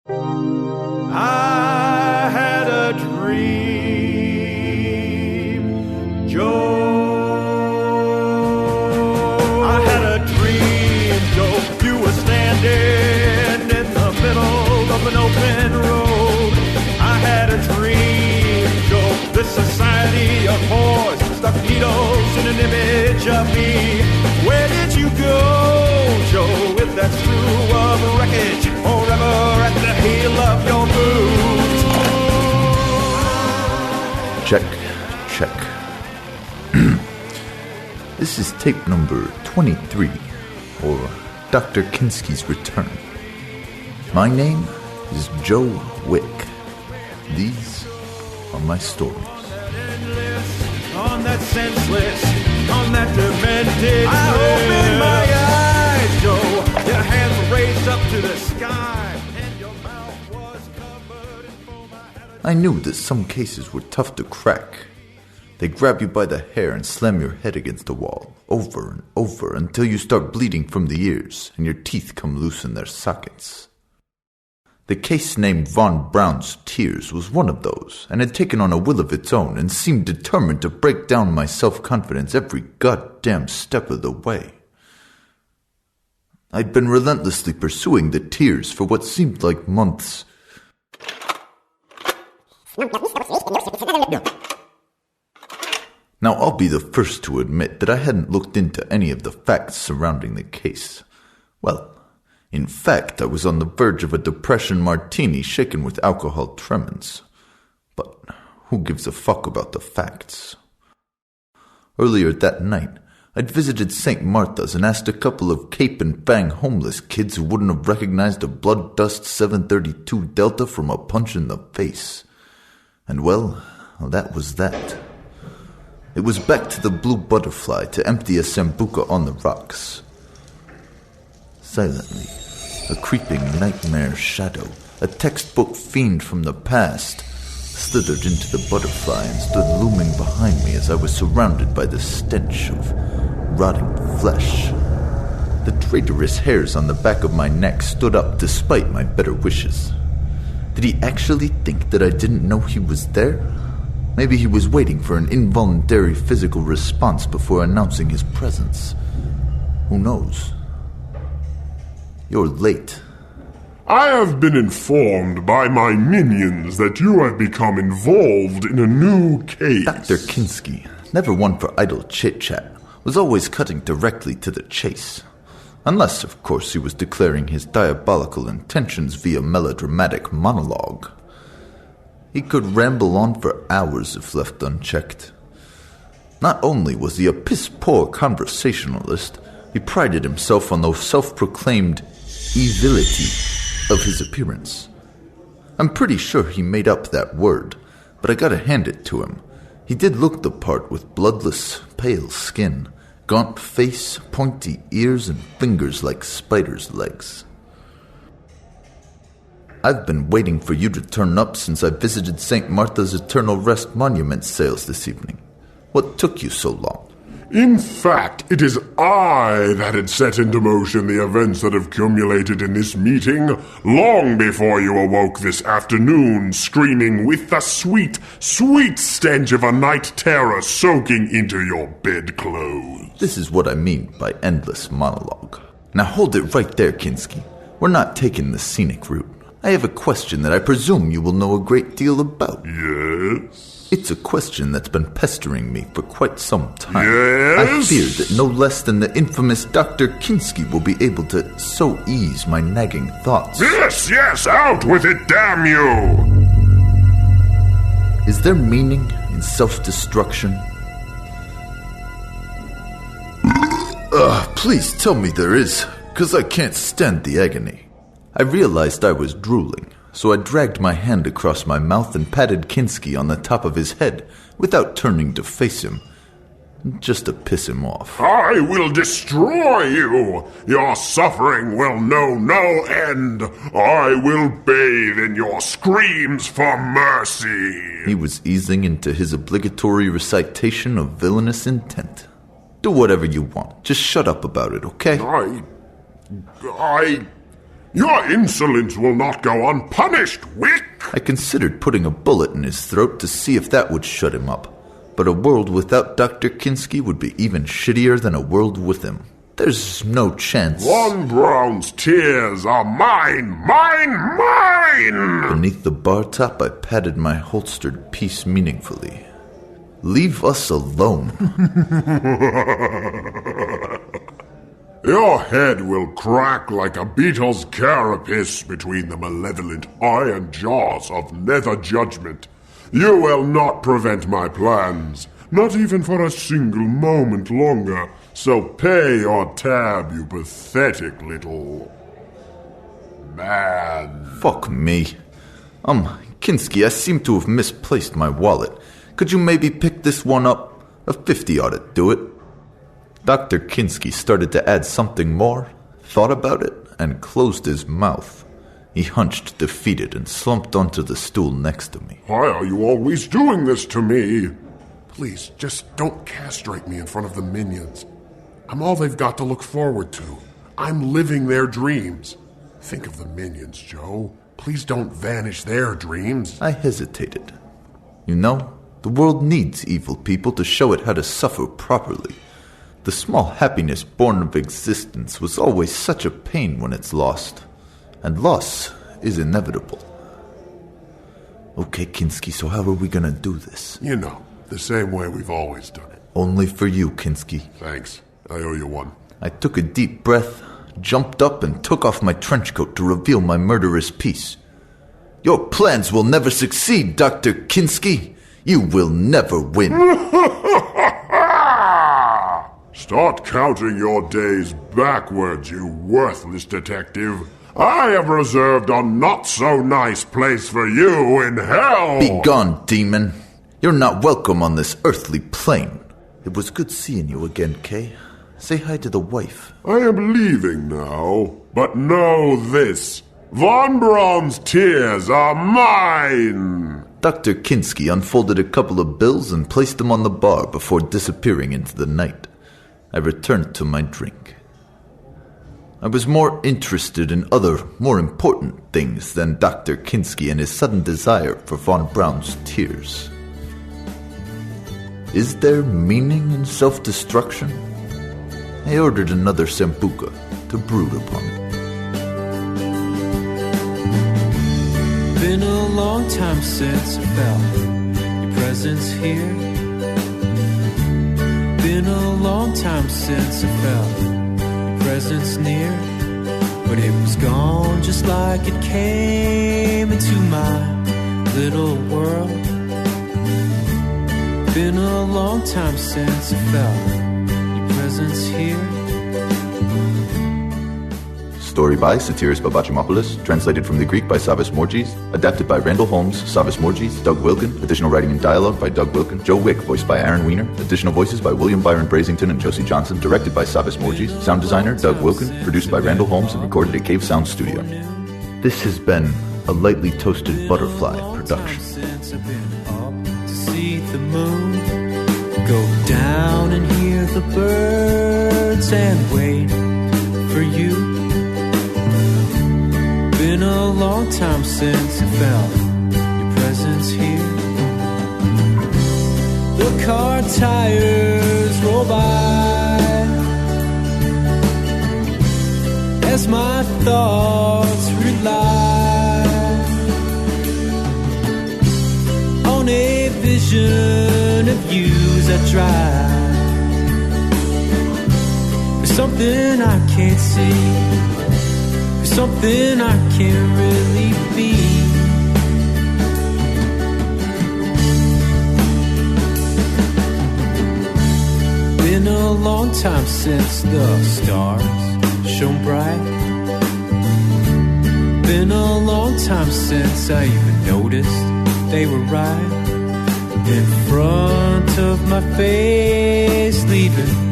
I had a dream, Joe. I had a dream, Joe. You were standing in the middle of an open road. I had a dream, Joe. This society of whores stuck needles in an image of me. Where did you go, Joe? If that's true of wreckage, or ever at the heel of your boots. Check. This is tape number 23, or Dr. Kinsky's Return. My name is Joe Wick. These are my stories. On that senseless, on that demented. I opened my eyes, Joe. Your hands were raised up to the sky, and your mouth was covered in foam. I knew that some cases were tough to crack. They grab you by the hair and slam your head against the wall, over and over, until you start bleeding from the ears and your teeth come loose in their sockets. The case named Von Braun's Tears was one of those, and had taken on a will of its own and seemed determined to break down my self-confidence every goddamn step of the way. I'd been relentlessly pursuing the tears for what seemed like months. Now, I'll be the first to admit that I hadn't looked into any of the facts surrounding the case. Well, in fact, I was on the verge of a depression martini shaken with alcohol tremens. But who gives a fuck about the facts? Earlier that night, I'd visited St. Martha's and asked a couple of cape and fang homeless kids who wouldn't have recognized a Blood Dust 732 Delta from a punch in the face. And well, that was that. It was back to the Blue Butterfly to empty a Sambuca on the rocks. Silently, a creeping nightmare shadow, a textbook fiend from the past, slithered into the butterfly and stood looming behind me as I was surrounded by the stench of rotting flesh. The traitorous hairs on the back of my neck stood up despite my better wishes. Did he actually think that I didn't know he was there? Maybe he was waiting for an involuntary physical response before announcing his presence. Who knows? You're late. I have been informed by my minions that you have become involved in a new case. Dr. Kinsky, never one for idle chit-chat, was always cutting directly to the chase. Unless, of course, he was declaring his diabolical intentions via melodramatic monologue. He could ramble on for hours if left unchecked. Not only was he a piss-poor conversationalist, he prided himself on the self-proclaimed evility of his appearance. I'm pretty sure he made up that word, but I gotta hand it to him. He did look the part with bloodless, pale skin, gaunt face, pointy ears, and fingers like spiders' legs. I've been waiting for you to turn up since I visited St. Martha's Eternal Rest Monument sales this evening. What took you so long? In fact, it is I that had set into motion the events that have culminated in this meeting long before you awoke this afternoon, screaming with the sweet, sweet stench of a night terror soaking into your bedclothes. This is what I mean by endless monologue. Now hold it right there, Kinsky. We're not taking the scenic route. I have a question that I presume you will know a great deal about. Yes? It's a question that's been pestering me for quite some time. Yes? I fear that no less than the infamous Dr. Kinsky will be able to so ease my nagging thoughts. Yes, out with it, damn you! Is there meaning in self-destruction? Please tell me there is, 'cause I can't stand the agony. I realized I was drooling, so I dragged my hand across my mouth and patted Kinsky on the top of his head without turning to face him, just to piss him off. I will destroy you! Your suffering will know no end! I will bathe in your screams for mercy! He was easing into his obligatory recitation of villainous intent. Do whatever you want. Just shut up about it, okay? Your insolence will not go unpunished, Wick! I considered putting a bullet in his throat to see if that would shut him up. But a world without Dr. Kinsky would be even shittier than a world with him. There's no chance. Von Braun's tears are mine, mine, mine! Beneath the bar top, I patted my holstered piece meaningfully. Leave us alone. Your head will crack like a beetle's carapace between the malevolent iron jaws of nether judgment. You will not prevent my plans, not even for a single moment longer. So pay your tab, you pathetic little man. Fuck me. Kinsky, I seem to have misplaced my wallet. Could you maybe pick this one up? A 50 ought to do it. Dr. Kinsky started to add something more, thought about it, and closed his mouth. He hunched defeated and slumped onto the stool next to me. Why are you always doing this to me? Please, just don't castrate me in front of the minions. I'm all they've got to look forward to. I'm living their dreams. Think of the minions, Joe. Please don't vanish their dreams. I hesitated. You know, the world needs evil people to show it how to suffer properly. The small happiness born of existence was always such a pain when it's lost. And loss is inevitable. Okay, Kinsky, so how are we gonna do this? You know, the same way we've always done it. Only for you, Kinsky. Thanks. I owe you one. I took a deep breath, jumped up, and took off my trench coat to reveal my murderous piece. Your plans will never succeed, Dr. Kinsky. You will never win. Start counting your days backwards, you worthless detective. I have reserved a not-so-nice place for you in hell! Be gone, demon. You're not welcome on this earthly plane. It was good seeing you again, Kay. Say hi to the wife. I am leaving now, but know this. Von Braun's tears are mine! Dr. Kinsky unfolded a couple of bills and placed them on the bar before disappearing into the night. I returned to my drink. I was more interested in other, more important things than Dr. Kinsky and his sudden desire for Von Braun's tears. Is there meaning in self-destruction? I ordered another sambuca to brood upon it. Been a long time since I felt your presence here. Been a long time since I felt your presence near. But it was gone just like it came into my little world. Been a long time since I felt your presence here. Story by Satiris Babachimopoulos, translated from the Greek by Savas Morgis, adapted by Randall Holmes, Savas Morgis, Doug Wilkin, additional writing and dialogue by Doug Wilkin, Joe Wick, voiced by Aaron Weiner, additional voices by William Byron Brazington and Josie Johnson, directed by Savas Morgis, sound designer Doug Wilkin, produced by Randall Holmes and recorded at Cave Sound Studio. This has been a Lightly Toasted Butterfly production. Since I've been up to see the moon go down and hear the birds and wait for you. Been a long time since I felt your presence here. The car tires roll by as my thoughts rely on a vision of you as I drive. There's something I can't see, something I can't really be. Been a long time since the stars shone bright. Been a long time since I even noticed they were right in front of my face, leaving